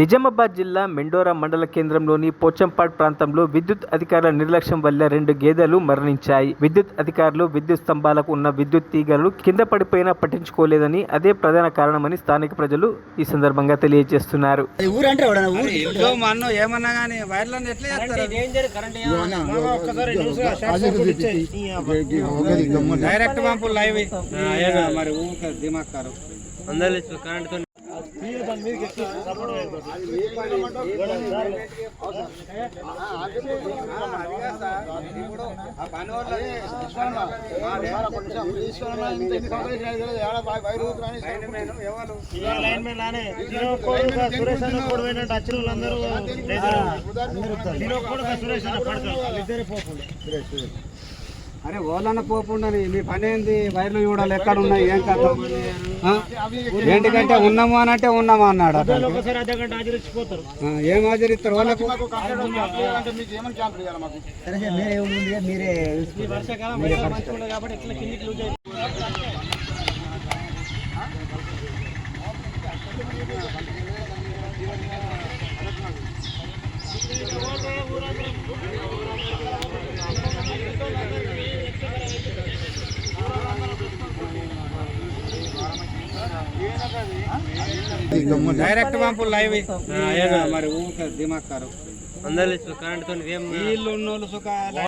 నిజామాబాద్ జిల్లా మెండోరా మండల కేంద్రంలోని పోచంపాడ్ ప్రాంతంలో విద్యుత్ అధికారుల నిర్లక్ష్యం వల్ల 2 గేదెలు మరణించాయి. విద్యుత్ అధికారులు విద్యుత్ స్తంభాలకు ఉన్న విద్యుత్ తీగలు కింద పడిపోయినా పట్టించుకోలేదని, అదే ప్రధాన కారణమని స్థానిక ప్రజలు ఈ సందర్భంగా తెలియజేస్తున్నారు. అరే ఓలన్న పోపుండని మీ పని ఏంది? వైర్లు చూడాలి ఎక్కడ ఉన్నాయి ఏం కథ ఏంటికంటే ఉన్నాము అని అంటే ఉన్నాము అన్నాడు. ఏం హాజరిస్తారు వాళ్ళకు? డైరెక్ట్ పంపు లైవ్ మరి ఊరికే దిమాగ్ కారు అందరూ కరెంట్ తో వీళ్ళు ఉన్నోళ్ళు సుఖాలు